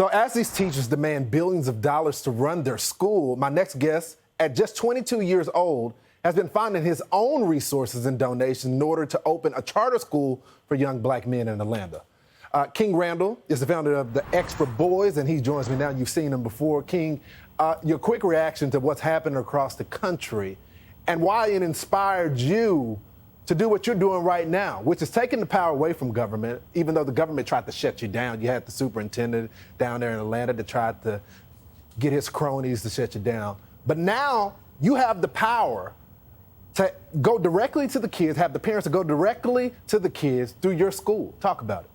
So as these teachers demand billions of dollars to run their school, my next guest, at just 22 years old, has been finding his own resources and donations in order to open a charter school for young black men in Atlanta. King Randall is the founder of the Extra Boys, and he joins me now. You've seen him before. King, your quick reaction to what's happened across the country and why it inspired you to do what you're doing right now, which is taking the power away from government, even though the government tried to shut you down. You had the superintendent down there in Atlanta that tried to get his cronies to shut you down. But now you have the power to go directly to the kids, have the parents to go directly to the kids through your school. Talk about it.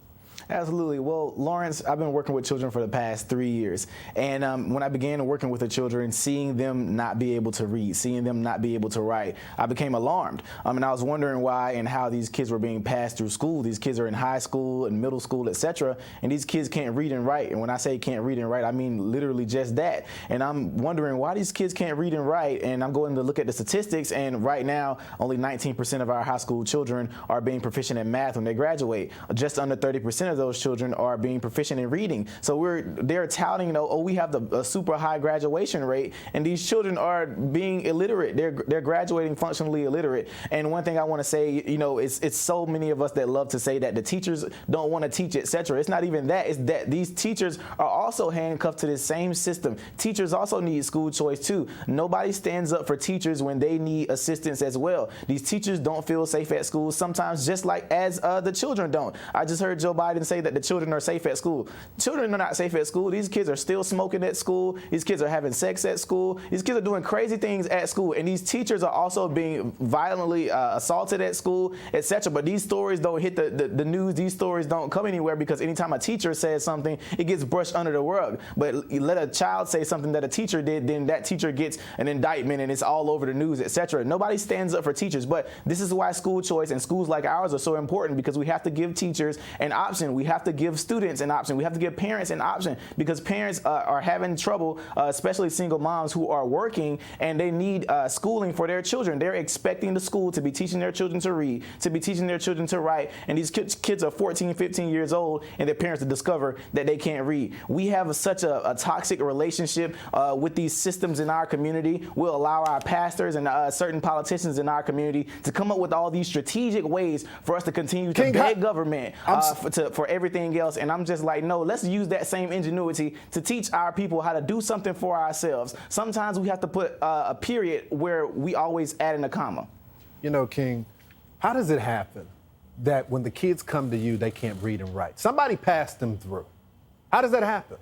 Absolutely. Well, Lawrence, I've been working with children for the past 3 years. And when I began working with the children, seeing them not be able to read, seeing them not be able to write, I became alarmed. And I was wondering why and how these kids were being passed through school. These kids are in high school and middle school, etc. And these kids can't read and write. And when I say can't read and write, I mean literally just that. And I'm wondering why these kids can't read and write. And I'm going to look at the statistics. And right now, only 19% of our high school children are being proficient in math when they graduate. Just under 30% of those children are being proficient in reading. So they're touting, oh, we have a super high graduation rate, and these children are being illiterate. They're graduating functionally illiterate. And one thing I want to say, it's so many of us that love to say that the teachers don't want to teach, etc. It's not even that. It's that these teachers are also handcuffed to this same system. Teachers also need school choice too. Nobody stands up for teachers when they need assistance as well. These teachers don't feel safe at school sometimes, just like as the children don't. I just heard Joe Biden say that the children are safe at school. Children are not safe at school. These kids are still smoking at school. These kids are having sex at school. These kids are doing crazy things at school. And these teachers are also being violently assaulted at school, etc. But these stories don't hit the news. These stories don't come anywhere because anytime a teacher says something, it gets brushed under the rug. But you let a child say something that a teacher did, then that teacher gets an indictment and it's all over the news, etc. Nobody stands up for teachers. But this is why school choice and schools like ours are so important, because we have to give teachers an option. We have to give students an option. We have to give parents an option, because parents are having trouble, especially single moms who are working, and they need schooling for their children. They're expecting the school to be teaching their children to read, to be teaching their children to write, and these kids are 14, 15 years old, and their parents to discover that they can't read. We have such a toxic relationship with these systems in our community. We'll allow our pastors and certain politicians in our community to come up with all these strategic ways for us to continue to beg government for everything else. And I'm just like, no, let's use that same ingenuity to teach our people how to do something for ourselves. Sometimes we have to put a period where we always add in a comma. King, how does it happen that when the kids come to you, they can't read and write? Somebody passed them through. How does that happen?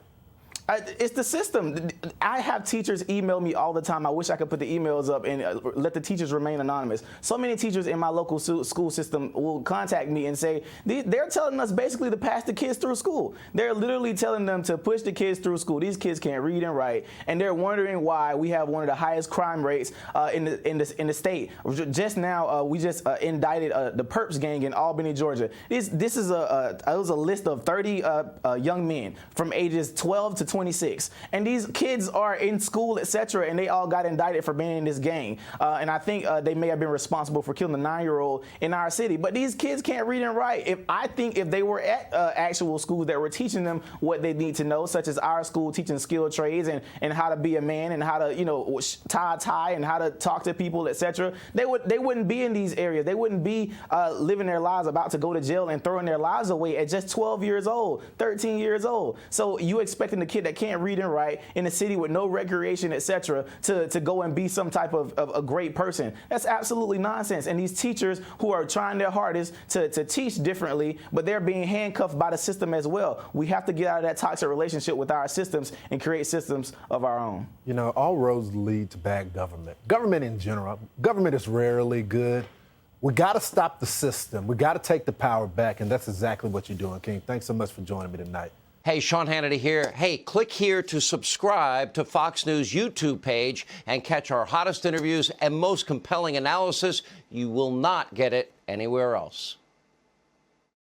It's the system. I have teachers email me all the time. I wish I could put the emails up and let the teachers remain anonymous. So many teachers in my local school system will contact me and say, they're telling us basically to pass the kids through school. They're literally telling them to push the kids through school. These kids can't read and write, and they're wondering why we have one of the highest crime rates in the state. Just now, we just indicted the Perps gang in Albany, Georgia. This is it was a list of 30 young men from ages 12 to 26, and these kids are in school, etc., and they all got indicted for being in this gang. And I think they may have been responsible for killing a 9-year-old in our city. But these kids can't read and write. If they were at actual schools that were teaching them what they need to know, such as our school teaching skilled trades and how to be a man and how to tie a tie and how to talk to people, etc., they wouldn't be in these areas. They wouldn't be living their lives about to go to jail and throwing their lives away at just 12 years old, 13 years old. So you expecting the kid that can't read and write in a city with no recreation, etc., to go and be some type of a great person? That's absolutely nonsense. And these teachers who are trying their hardest to teach differently, but they're being handcuffed by the system as well. We have to get out of that toxic relationship with our systems and create systems of our own. All roads lead to bad government. Government in general. Government is rarely good. We got to stop the system. We got to take the power back, and that's exactly what you're doing, King. Thanks so much for joining me tonight. Hey, Sean Hannity here. Hey, click here to subscribe to Fox News YouTube page and catch our hottest interviews and most compelling analysis. You will not get it anywhere else.